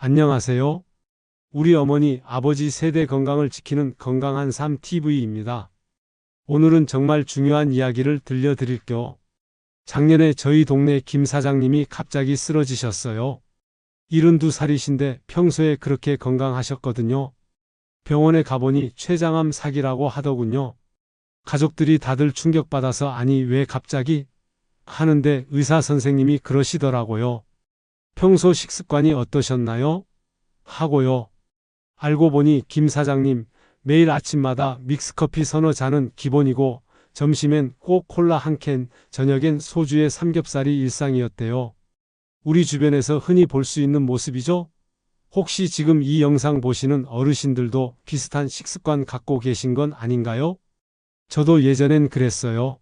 안녕하세요. 우리 어머니, 아버지 세대 건강을 지키는 건강한 삶 TV입니다. 오늘은 정말 중요한 이야기를 들려드릴게요. 작년에 저희 동네 김 사장님이 갑자기 쓰러지셨어요. 72살이신데 평소에 그렇게 건강하셨거든요. 병원에 가보니 췌장암 사기라고 하더군요. 가족들이 다들 충격받아서 아니 왜 갑자기? 하는데 의사 선생님이 그러시더라고요. 평소 식습관이 어떠셨나요? 하고요. 알고 보니 김 사장님 매일 아침마다 믹스커피 서너 잔은 기본이고 점심엔 꼭 콜라 한 캔, 저녁엔 소주에 삼겹살이 일상이었대요. 우리 주변에서 흔히 볼 수 있는 모습이죠? 혹시 지금 이 영상 보시는 어르신들도 비슷한 식습관 갖고 계신 건 아닌가요? 저도 예전엔 그랬어요.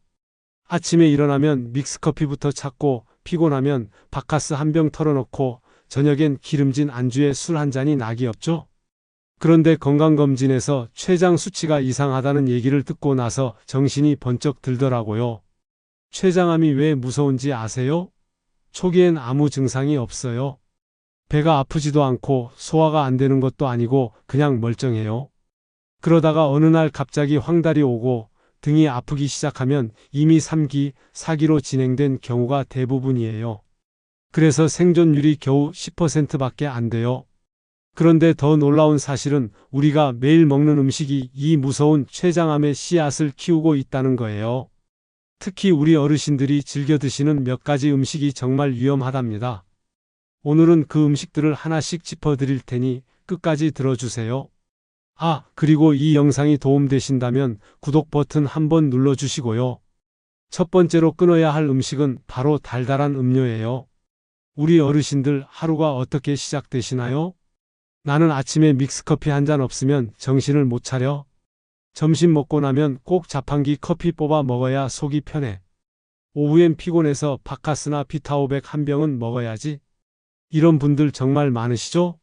아침에 일어나면 믹스커피부터 찾고 피곤하면 바카스 한 병 털어놓고 저녁엔 기름진 안주에 술 한 잔이 낙이 없죠? 그런데 건강검진에서 췌장 수치가 이상하다는 얘기를 듣고 나서 정신이 번쩍 들더라고요. 췌장암이 왜 무서운지 아세요? 초기엔 아무 증상이 없어요. 배가 아프지도 않고 소화가 안 되는 것도 아니고 그냥 멀쩡해요. 그러다가 어느 날 갑자기 황달이 오고 등이 아프기 시작하면 이미 3기, 4기로 진행된 경우가 대부분이에요. 그래서 생존율이 겨우 10%밖에 안 돼요. 그런데 더 놀라운 사실은 우리가 매일 먹는 음식이 이 무서운 췌장암의 씨앗을 키우고 있다는 거예요. 특히 우리 어르신들이 즐겨 드시는 몇 가지 음식이 정말 위험하답니다. 오늘은 그 음식들을 하나씩 짚어드릴 테니 끝까지 들어주세요. 그리고 이 영상이 도움되신다면 구독 버튼 한번 눌러주시고요. 첫 번째로 끊어야 할 음식은 바로 달달한 음료예요. 우리 어르신들 하루가 어떻게 시작되시나요? 나는 아침에 믹스커피 한 잔 없으면 정신을 못 차려. 점심 먹고 나면 꼭 자판기 커피 뽑아 먹어야 속이 편해. 오후엔 피곤해서 바카스나 비타오백 한 병은 먹어야지. 이런 분들 정말 많으시죠?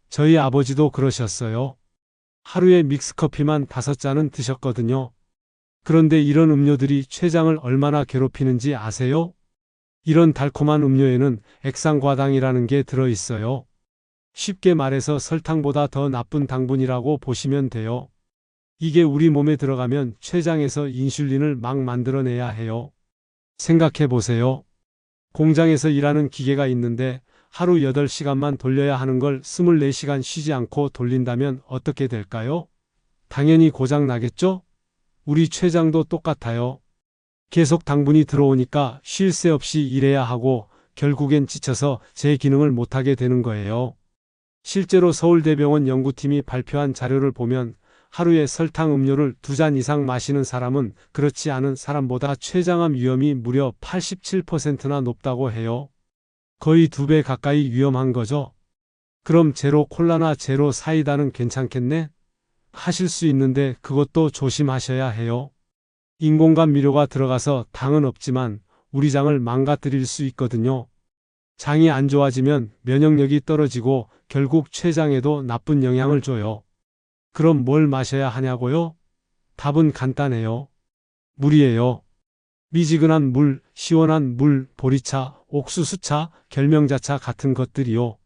저희 아버지도 그러셨어요. 하루에 믹스커피만 5잔은 드셨거든요. 그런데 이런 음료들이 췌장을 얼마나 괴롭히는지 아세요? 이런 달콤한 음료에는 액상과당이라는 게 들어있어요. 쉽게 말해서 설탕보다 더 나쁜 당분이라고 보시면 돼요. 이게 우리 몸에 들어가면 췌장에서 인슐린을 막 만들어내야 해요. 생각해 보세요. 공장에서 일하는 기계가 있는데 하루 8시간만 돌려야 하는 걸 24시간 쉬지 않고 돌린다면 어떻게 될까요? 당연히 고장 나겠죠? 우리 췌장도 똑같아요. 계속 당분이 들어오니까 쉴 새 없이 일해야 하고 결국엔 지쳐서 제 기능을 못하게 되는 거예요. 실제로 서울대병원 연구팀이 발표한 자료를 보면 하루에 설탕 음료를 2잔 이상 마시는 사람은 그렇지 않은 사람보다 췌장암 위험이 무려 87%나 높다고 해요. 거의 2배 가까이 위험한 거죠. 그럼 제로 콜라나 제로 사이다는 괜찮겠네? 하실 수 있는데 그것도 조심하셔야 해요. 인공감미료가 들어가서 당은 없지만 우리 장을 망가뜨릴 수 있거든요. 장이 안 좋아지면 면역력이 떨어지고 결국 췌장에도 나쁜 영향을 줘요. 그럼 뭘 마셔야 하냐고요? 답은 간단해요. 물이에요. 미지근한 물, 시원한 물, 보리차, 옥수수차, 결명자차 같은 것들이요.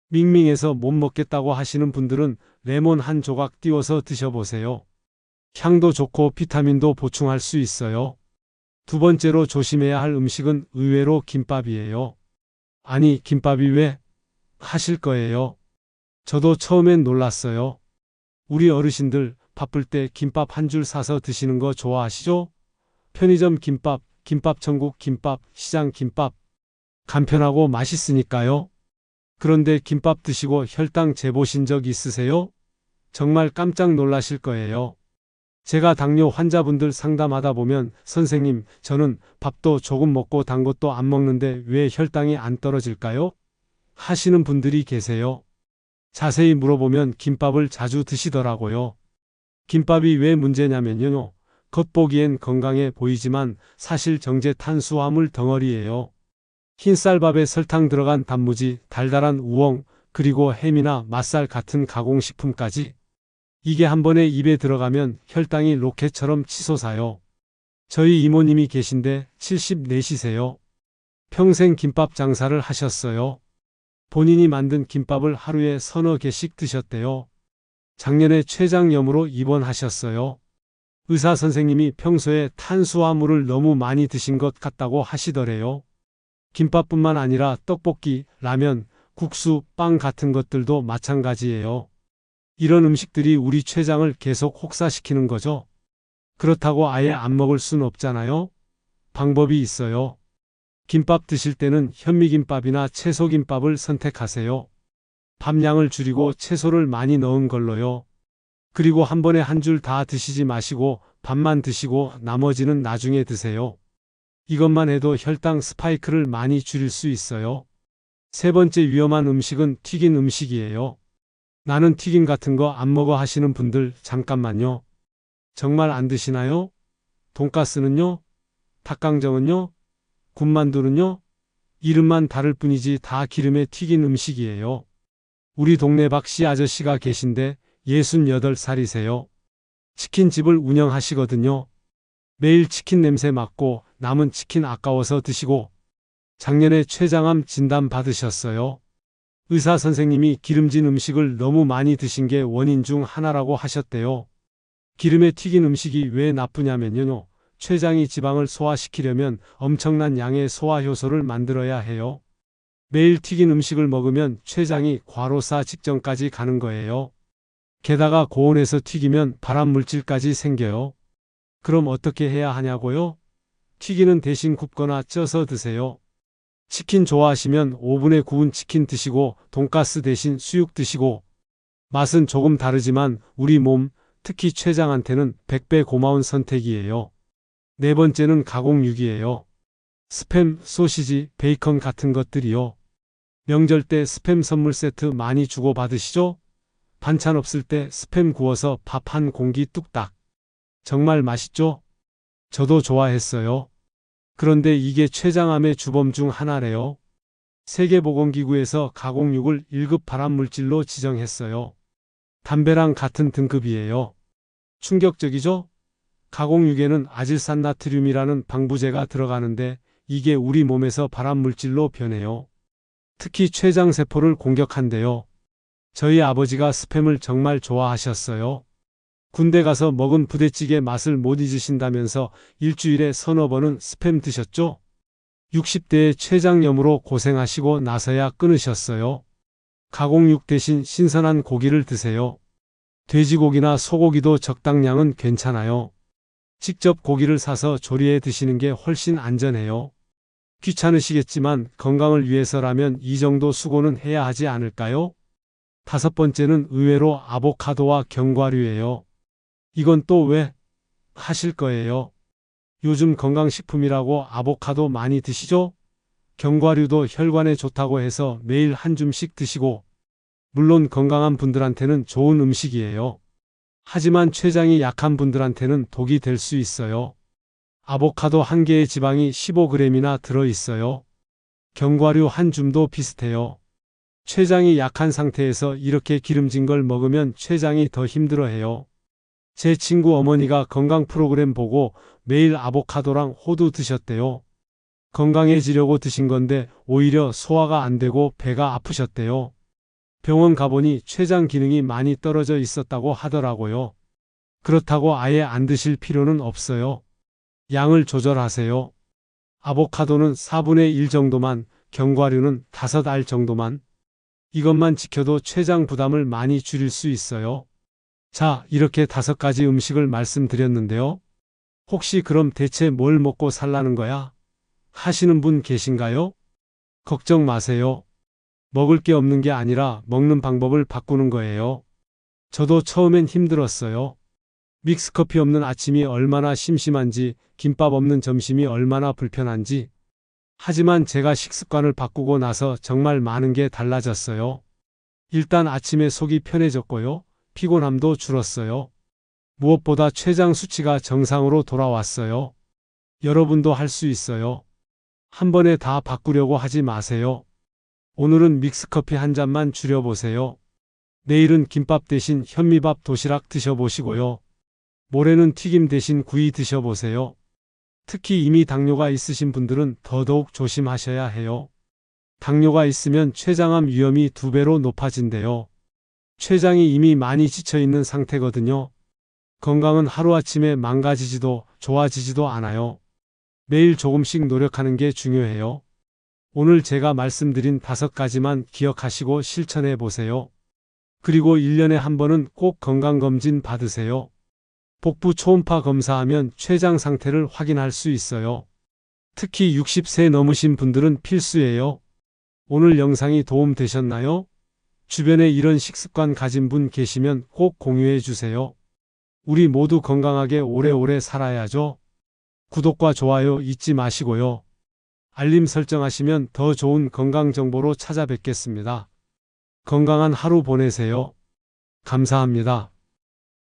밍밍해서 못 먹겠다고 하시는 분들은 레몬 한 조각 띄워서 드셔보세요. 향도 좋고 비타민도 보충할 수 있어요. 두 번째로 조심해야 할 음식은 의외로 김밥이에요. 아니, 김밥이 왜? 하실 거예요. 저도 처음엔 놀랐어요. 우리 어르신들 바쁠 때 김밥 한 줄 사서 드시는 거 좋아하시죠? 편의점 김밥, 김밥천국 김밥, 시장 김밥. 간편하고 맛있으니까요. 그런데 김밥 드시고 혈당 재보신 적 있으세요? 정말 깜짝 놀라실 거예요. 제가 당뇨 환자분들 상담하다 보면 선생님, 저는 밥도 조금 먹고 단 것도 안 먹는데 왜 혈당이 안 떨어질까요? 하시는 분들이 계세요. 자세히 물어보면 김밥을 자주 드시더라고요. 김밥이 왜 문제냐면요. 겉보기엔 건강해 보이지만 사실 정제 탄수화물 덩어리예요. 흰쌀밥에 설탕 들어간 단무지, 달달한 우엉, 그리고 햄이나 맛살 같은 가공식품까지. 이게 한 번에 입에 들어가면 혈당이 로켓처럼 치솟아요. 저희 이모님이 계신데 74시세요. 평생 김밥 장사를 하셨어요. 본인이 만든 김밥을 하루에 서너 개씩 드셨대요. 작년에 췌장염으로 입원하셨어요. 의사 선생님이 평소에 탄수화물을 너무 많이 드신 것 같다고 하시더래요. 김밥뿐만 아니라 떡볶이, 라면, 국수, 빵 같은 것들도 마찬가지예요. 이런 음식들이 우리 췌장을 계속 혹사시키는 거죠. 그렇다고 아예 안 먹을 순 없잖아요. 방법이 있어요. 김밥 드실 때는 현미김밥이나 채소김밥을 선택하세요. 밥 양을 줄이고 채소를 많이 넣은 걸로요. 그리고 한 번에 한 줄 다 드시지 마시고 밥만 드시고 나머지는 나중에 드세요. 이것만 해도 혈당 스파이크를 많이 줄일 수 있어요. 세 번째 위험한 음식은 튀긴 음식이에요. 나는 튀김 같은 거 안 먹어 하시는 분들 잠깐만요. 정말 안 드시나요? 돈가스는요? 닭강정은요? 군만두는요? 이름만 다를 뿐이지 다 기름에 튀긴 음식이에요. 우리 동네 박씨 아저씨가 계신데 68살이세요. 치킨집을 운영하시거든요. 매일 치킨 냄새 맡고 남은 치킨 아까워서 드시고 작년에 췌장암 진단 받으셨어요. 의사 선생님이 기름진 음식을 너무 많이 드신 게 원인 중 하나라고 하셨대요. 기름에 튀긴 음식이 왜 나쁘냐면요. 췌장이 지방을 소화시키려면 엄청난 양의 소화효소를 만들어야 해요. 매일 튀긴 음식을 먹으면 췌장이 과로사 직전까지 가는 거예요. 게다가 고온에서 튀기면 발암물질까지 생겨요. 그럼 어떻게 해야 하냐고요? 튀기는 대신 굽거나 쪄서 드세요. 치킨 좋아하시면 오븐에 구운 치킨 드시고 돈가스 대신 수육 드시고 맛은 조금 다르지만 우리 몸, 특히 췌장한테는 100배 고마운 선택이에요. 네 번째는 가공육이에요. 스팸, 소시지, 베이컨 같은 것들이요. 명절 때 스팸 선물 세트 많이 주고 받으시죠? 반찬 없을 때 스팸 구워서 밥 한 공기 뚝딱. 정말 맛있죠? 저도 좋아했어요. 그런데 이게 췌장암의 주범 중 하나래요. 세계보건기구에서 가공육을 1급 발암물질로 지정했어요. 담배랑 같은 등급이에요. 충격적이죠? 가공육에는 아질산나트륨이라는 방부제가 들어가는데 이게 우리 몸에서 발암물질로 변해요. 특히 췌장세포를 공격한대요. 저희 아버지가 스팸을 정말 좋아하셨어요. 군대 가서 먹은 부대찌개 맛을 못 잊으신다면서 일주일에 서너 번은 스팸 드셨죠? 60대에 췌장염으로 고생하시고 나서야 끊으셨어요. 가공육 대신 신선한 고기를 드세요. 돼지고기나 소고기도 적당량은 괜찮아요. 직접 고기를 사서 조리해 드시는 게 훨씬 안전해요. 귀찮으시겠지만 건강을 위해서라면 이 정도 수고는 해야 하지 않을까요? 다섯 번째는 의외로 아보카도와 견과류예요. 이건 또 왜 하실 거예요? 요즘 건강식품이라고 아보카도 많이 드시죠? 견과류도 혈관에 좋다고 해서 매일 한 줌씩 드시고 물론 건강한 분들한테는 좋은 음식이에요. 하지만 췌장이 약한 분들한테는 독이 될 수 있어요. 아보카도 한 개의 지방이 15g이나 들어있어요. 견과류 한 줌도 비슷해요. 췌장이 약한 상태에서 이렇게 기름진 걸 먹으면 췌장이 더 힘들어해요. 제 친구 어머니가 건강 프로그램 보고 매일 아보카도랑 호두 드셨대요. 건강해지려고 드신 건데 오히려 소화가 안 되고 배가 아프셨대요. 병원 가보니 췌장 기능이 많이 떨어져 있었다고 하더라고요. 그렇다고 아예 안 드실 필요는 없어요. 양을 조절하세요. 아보카도는 4분의 1 정도만, 견과류는 5알 정도만. 이것만 지켜도 췌장 부담을 많이 줄일 수 있어요. 자, 이렇게 5가지 음식을 말씀드렸는데요. 혹시 그럼 대체 뭘 먹고 살라는 거야? 하시는 분 계신가요? 걱정 마세요. 먹을 게 없는 게 아니라 먹는 방법을 바꾸는 거예요. 저도 처음엔 힘들었어요. 믹스커피 없는 아침이 얼마나 심심한지, 김밥 없는 점심이 얼마나 불편한지. 하지만 제가 식습관을 바꾸고 나서 정말 많은 게 달라졌어요. 일단 아침에 속이 편해졌고요. 피곤함도 줄었어요. 무엇보다 췌장 수치가 정상으로 돌아왔어요. 여러분도 할 수 있어요. 한 번에 다 바꾸려고 하지 마세요. 오늘은 믹스커피 한 잔만 줄여보세요. 내일은 김밥 대신 현미밥 도시락 드셔보시고요. 모레는 튀김 대신 구이 드셔보세요. 특히 이미 당뇨가 있으신 분들은 더더욱 조심하셔야 해요. 당뇨가 있으면 췌장암 위험이 2배로 높아진대요. 췌장이 이미 많이 지쳐있는 상태거든요. 건강은 하루아침에 망가지지도 좋아지지도 않아요. 매일 조금씩 노력하는 게 중요해요. 오늘 제가 말씀드린 5가지만 기억하시고 실천해 보세요. 그리고 1년에 한 번은 꼭 건강검진 받으세요. 복부 초음파 검사하면 췌장 상태를 확인할 수 있어요. 특히 60세 넘으신 분들은 필수예요. 오늘 영상이 도움 되셨나요? 주변에 이런 식습관 가진 분 계시면 꼭 공유해 주세요. 우리 모두 건강하게 오래오래 살아야죠. 구독과 좋아요 잊지 마시고요. 알림 설정하시면 더 좋은 건강 정보로 찾아뵙겠습니다. 건강한 하루 보내세요. 감사합니다.